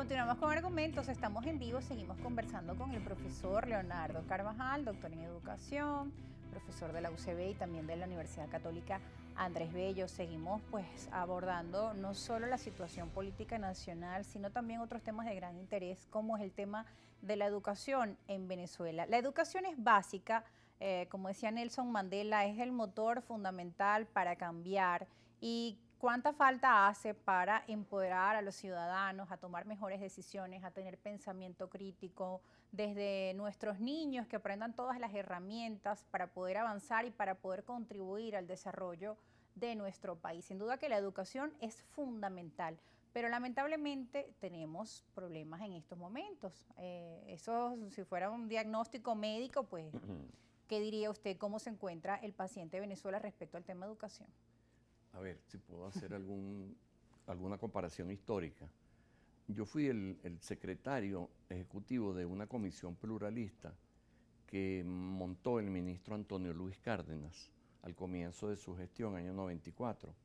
Continuamos con argumentos, estamos en vivo, seguimos conversando con el profesor Leonardo Carvajal, doctor en educación, profesor de la UCB y también de la Universidad Católica Andrés Bello. Seguimos pues abordando no solo la situación política nacional, sino también otros temas de gran interés, como es el tema de la educación en Venezuela. La educación es básica, como decía Nelson Mandela, es el motor fundamental para cambiar. Y ¿cuánta falta hace para empoderar a los ciudadanos a tomar mejores decisiones, a tener pensamiento crítico, desde nuestros niños que aprendan todas las herramientas para poder avanzar y para poder contribuir al desarrollo de nuestro país? Sin duda que la educación es fundamental, pero lamentablemente tenemos problemas en estos momentos. Eso, si fuera un diagnóstico médico, pues, ¿qué diría usted? ¿Cómo se encuentra el paciente de Venezuela respecto al tema de educación? A ver, si puedo hacer alguna comparación histórica. Yo fui el secretario ejecutivo de una comisión pluralista que montó el ministro Antonio Luis Cárdenas al comienzo de su gestión, año 94.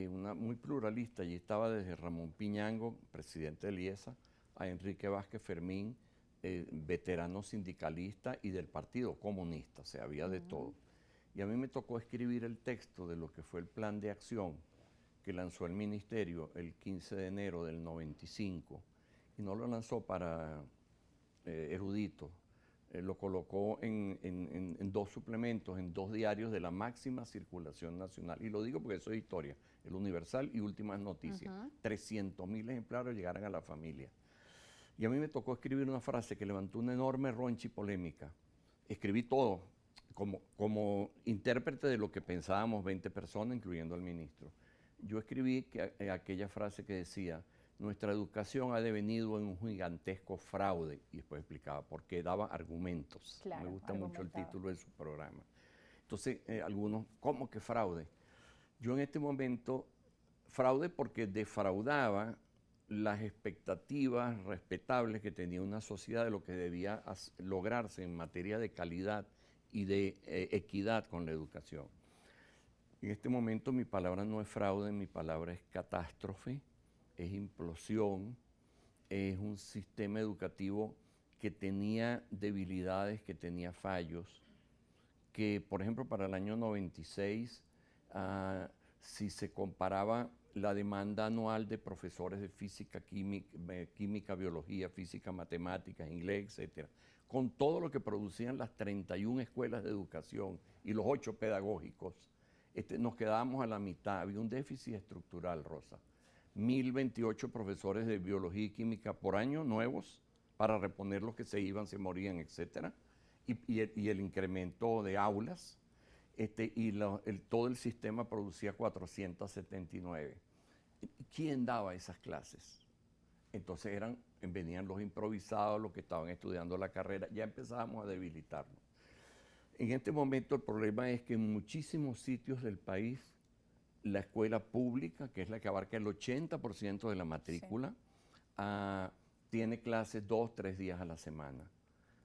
Una muy pluralista, allí estaba desde Ramón Piñango, presidente del IESA, a Enrique Vázquez Fermín, veterano sindicalista y del Partido Comunista, o sea, había de todo. Y a mí me tocó escribir el texto de lo que fue el plan de acción que lanzó el ministerio el 15 de enero del 95, y no lo lanzó para eruditos, lo colocó en dos suplementos, en dos diarios de la máxima circulación nacional. Y lo digo porque eso es historia, el Universal y Últimas Noticias. 300.000 ejemplares llegaron a la familia. Y a mí me tocó escribir una frase que levantó una enorme roncha y polémica. Escribí todo como intérprete de lo que pensábamos 20 personas, incluyendo al ministro. Yo escribí aquella frase que decía: nuestra educación ha devenido en un gigantesco fraude, y después explicaba por qué, daba argumentos. Claro, Me gusta mucho el título de su programa. Entonces, algunos, ¿cómo que fraude? Yo en este momento, fraude porque defraudaba las expectativas respetables que tenía una sociedad de lo que debía lograrse en materia de calidad y de equidad con la educación. En este momento mi palabra no es fraude, mi palabra es catástrofe, es implosión, es un sistema educativo que tenía debilidades, que tenía fallos, que por ejemplo para el año 96, si se comparaba la demanda anual de profesores de física, química, biología, física, matemáticas, inglés, etcétera, con todo lo que producían las 31 escuelas de educación y los 8 pedagógicos, nos quedábamos a la mitad. Había un déficit estructural, Rosa. 1.028 profesores de biología y química por año nuevos para reponer los que se iban, se morían, etcétera. Y el incremento de aulas, todo el sistema producía 479. ¿Quién daba esas clases? Entonces venían los improvisados, los que estaban estudiando la carrera, ya empezábamos a debilitarnos. En este momento el problema es que en muchísimos sitios del país la escuela pública, que es la que abarca el 80% de la matrícula, sí, tiene clases 2, 3 días a la semana.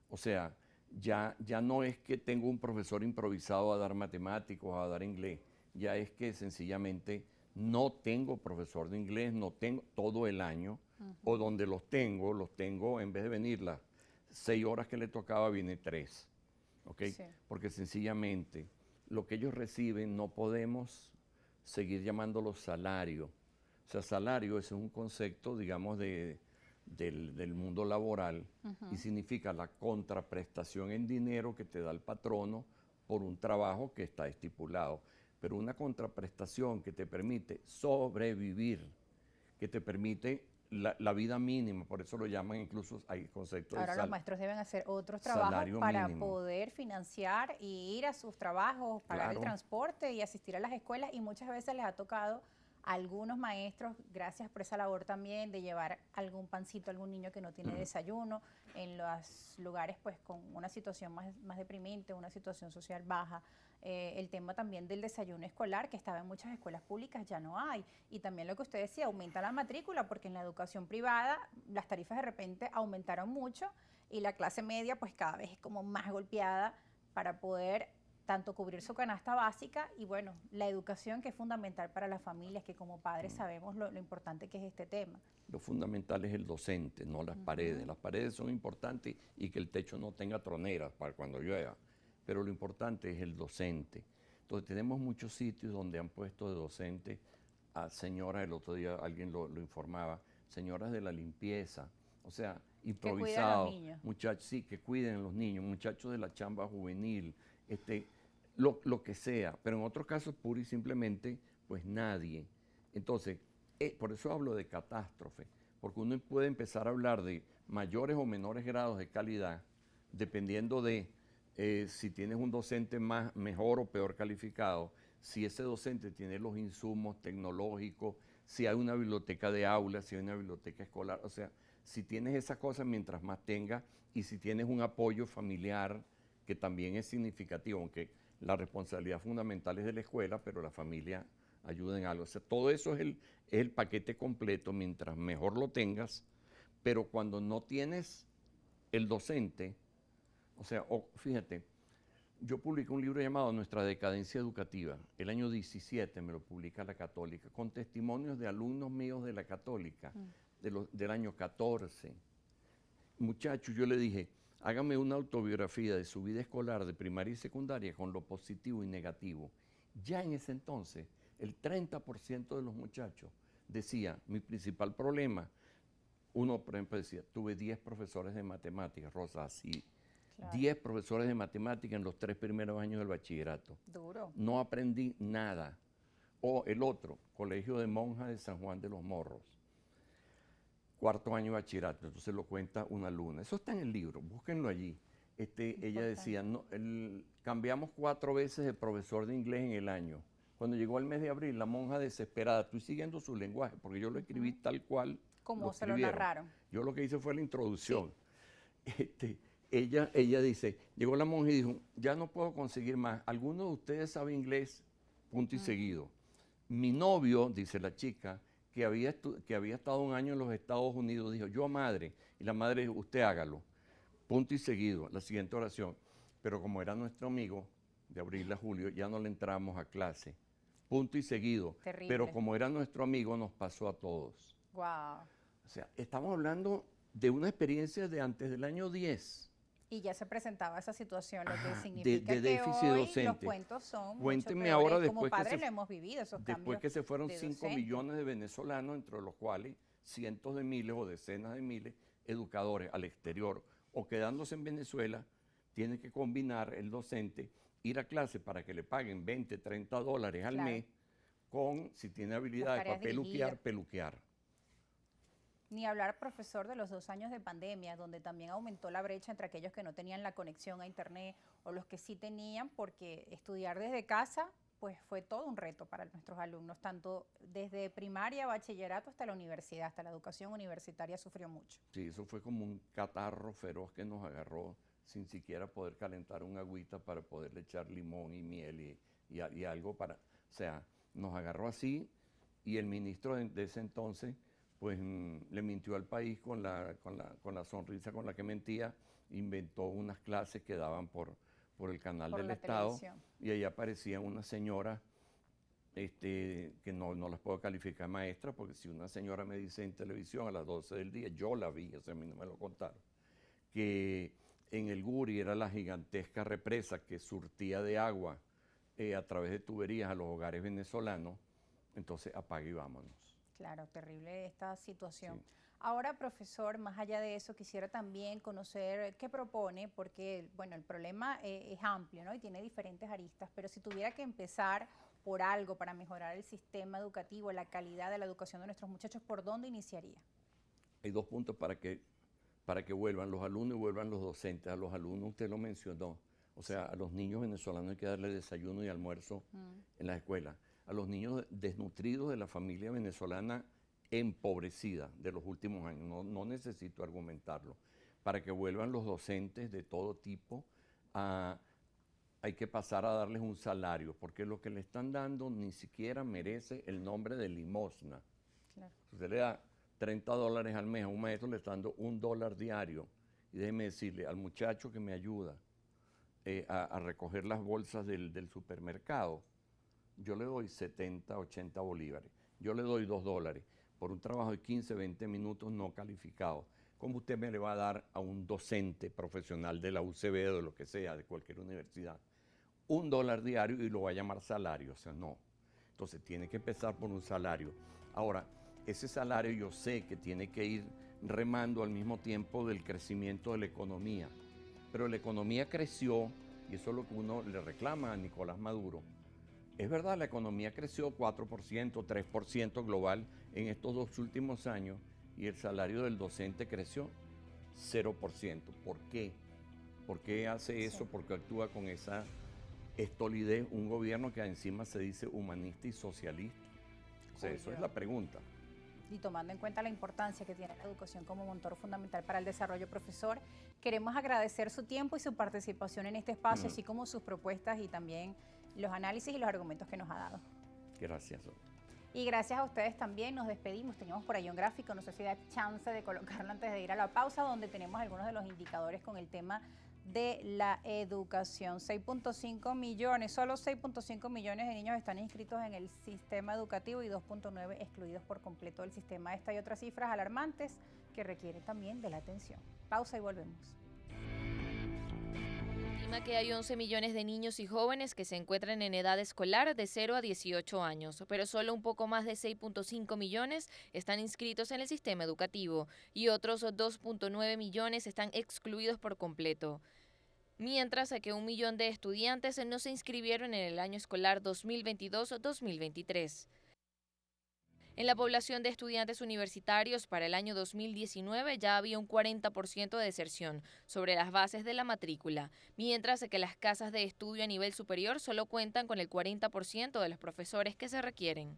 O sea, ya no es que tengo un profesor improvisado a dar matemáticos, a dar inglés, ya es que sencillamente no tengo profesor de inglés, no tengo todo el año, o donde los tengo, en vez de venir las 6 horas que le tocaba, viene 3. ¿Okay? Sí. Porque sencillamente lo que ellos reciben no podemos seguir llamándolo salario. O sea, salario es un concepto, digamos, del mundo laboral, y significa la contraprestación en dinero que te da el patrono por un trabajo que está estipulado. Pero una contraprestación que te permite sobrevivir, que te permite la vida mínima, por eso lo llaman, incluso hay conceptos ahora de los maestros deben hacer otros trabajos para mínimo, poder financiar y ir a sus trabajos, pagar el transporte y asistir a las escuelas, y muchas veces les ha tocado a algunos maestros, gracias por esa labor también, de llevar algún pancito a algún niño que no tiene desayuno, en los lugares pues con una situación más deprimente, una situación social baja. El tema también del desayuno escolar, que estaba en muchas escuelas públicas, ya no hay. Y también lo que usted decía, aumenta la matrícula, porque en la educación privada las tarifas de repente aumentaron mucho y la clase media pues cada vez es como más golpeada para poder tanto cubrir su canasta básica y bueno, la educación que es fundamental para las familias, que como padres sabemos lo importante que es este tema. Lo fundamental es el docente, no las paredes. Las paredes son importantes y que el techo no tenga troneras para cuando llueva, pero lo importante es el docente. Entonces tenemos muchos sitios donde han puesto de docente a señoras, el otro día alguien lo informaba, señoras de la limpieza, o sea, improvisados, muchachos, sí, que cuiden a los niños, muchachos de la chamba juvenil, lo que sea, pero en otros casos pura y simplemente, pues nadie. Entonces, por eso hablo de catástrofe, porque uno puede empezar a hablar de mayores o menores grados de calidad, dependiendo de si tienes un docente mejor o peor calificado, si ese docente tiene los insumos tecnológicos, si hay una biblioteca de aula, si hay una biblioteca escolar, o sea, si tienes esas cosas mientras más tengas y si tienes un apoyo familiar que también es significativo, aunque la responsabilidad fundamental es de la escuela, pero la familia ayuda en algo. O sea, todo eso es el paquete completo, mientras mejor lo tengas, pero cuando no tienes el docente, o sea, fíjate, yo publiqué un libro llamado Nuestra decadencia educativa. El año 17 me lo publica la Católica, con testimonios de alumnos míos de la Católica, del año 14. Muchachos, yo le dije, hágame una autobiografía de su vida escolar de primaria y secundaria con lo positivo y negativo. Ya en ese entonces, el 30% de los muchachos decía, mi principal problema, uno por ejemplo decía, tuve 10 profesores de matemáticas, Rosa, así, claro. 10 profesores de matemáticas en los 3 primeros años del bachillerato. Duro. No aprendí nada. O el otro, Colegio de Monjas de San Juan de los Morros. 4º año de bachillerato, entonces lo cuenta una alumna. Eso está en el libro, búsquenlo allí. Ella decía, no, cambiamos 4 veces de profesor de inglés en el año. Cuando llegó el mes de abril, la monja desesperada, estoy siguiendo su lenguaje, porque yo lo escribí tal cual como se lo narraron. Yo lo que hice fue la introducción. Sí. Ella dice, llegó la monja y dijo, ya no puedo conseguir más. ¿Alguno de ustedes sabe inglés? Punto y seguido. Mi novio, dice la chica, que había estado un año en los Estados Unidos, dijo, yo madre, y la madre dijo, usted hágalo. Punto y seguido, la siguiente oración. Pero como era nuestro amigo, de abril a julio, ya no le entramos a clase. Punto y seguido. Terrible. Pero como era nuestro amigo, nos pasó a todos. Wow. O sea, estamos hablando de una experiencia de antes del año 10. Y ya se presentaba esa situación, lo que significa de déficit que hoy docente. Los cuentos son Cuénteme mucho ahora peores. Como después padres que lo hemos vivido, esos después cambios que se fueron de 5 docente. millones de venezolanos, entre los cuales cientos de miles o decenas de miles educadores al exterior o quedándose en Venezuela, tiene que combinar el docente, ir a clase para que le paguen 20, 30 dólares al mes con, si tiene habilidades para peluquear. Ni hablar, profesor, de los 2 años de pandemia, donde también aumentó la brecha entre aquellos que no tenían la conexión a internet o los que sí tenían, porque estudiar desde casa pues fue todo un reto para nuestros alumnos, tanto desde primaria, bachillerato hasta la universidad, hasta la educación universitaria sufrió mucho. Sí, eso fue como un catarro feroz que nos agarró sin siquiera poder calentar un agüita para poderle echar limón y miel y algo para, o sea, nos agarró así y el ministro de ese entonces pues le mintió al país con la sonrisa con la que mentía, inventó unas clases que daban por el canal del Estado televisión. Y ahí aparecía una señora que no las puedo calificar maestra, porque si una señora me dice en televisión a las 12 del día, yo la vi, o sea, a mí no me lo contaron, que en el Guri era la gigantesca represa que surtía de agua a través de tuberías a los hogares venezolanos, entonces apague y vámonos. Claro, terrible esta situación. Sí. Ahora, profesor, más allá de eso, quisiera también conocer qué propone, porque, bueno, el problema es amplio, ¿no? Y tiene diferentes aristas, pero si tuviera que empezar por algo para mejorar el sistema educativo, la calidad de la educación de nuestros muchachos, ¿por dónde iniciaría? Hay 2 puntos para que vuelvan los alumnos y vuelvan los docentes. A los alumnos usted lo mencionó, o sea, a los niños venezolanos hay que darle desayuno y almuerzo en las escuelas. A los niños desnutridos de la familia venezolana empobrecida de los últimos años, no necesito argumentarlo, para que vuelvan los docentes de todo tipo, hay que pasar a darles un salario, porque lo que le están dando ni siquiera merece el nombre de limosna. Claro. Si usted le da 30 dólares al mes a un maestro, le está dando $1 diario, y déjeme decirle, al muchacho que me ayuda a recoger las bolsas del supermercado, yo le doy 70, 80 bolívares. Yo le doy $2 por un trabajo de 15, 20 minutos no calificado. ¿Cómo usted me le va a dar a un docente profesional de la UCB o de lo que sea, de cualquier universidad, $1 diario y lo va a llamar salario? O sea, no. Entonces tiene que empezar por un salario. Ahora, ese salario yo sé que tiene que ir remando al mismo tiempo del crecimiento de la economía. Pero la economía creció, y eso es lo que uno le reclama a Nicolás Maduro. Es verdad, la economía creció 4%, 3% global en estos 2 últimos años, y el salario del docente creció 0%. ¿Por qué? ¿Por qué hace eso? Sí. Porque actúa con esa estolidez un gobierno que encima se dice humanista y socialista. O sea, eso es la pregunta. Y tomando en cuenta la importancia que tiene la educación como motor fundamental para el desarrollo, profesor, queremos agradecer su tiempo y su participación en este espacio, así como sus propuestas y también los análisis y los argumentos que nos ha dado. Gracias. Y gracias a ustedes también, nos despedimos. Teníamos por ahí un gráfico, no sé si da chance de colocarlo antes de ir a la pausa, donde tenemos algunos de los indicadores con el tema de la educación. 6.5 millones, solo 6.5 millones de niños están inscritos en el sistema educativo y 2.9 excluidos por completo del sistema. Esta y otras cifras alarmantes que requieren también de la atención. Pausa y volvemos. Estima que hay 11 millones de niños y jóvenes que se encuentran en edad escolar de 0 a 18 años, pero solo un poco más de 6.5 millones están inscritos en el sistema educativo y otros 2.9 millones están excluidos por completo. Mientras que 1 millón de estudiantes no se inscribieron en el año escolar 2022-2023. En la población de estudiantes universitarios para el año 2019 ya había un 40% de deserción sobre las bases de la matrícula, mientras que las casas de estudio a nivel superior solo cuentan con el 40% de los profesores que se requieren.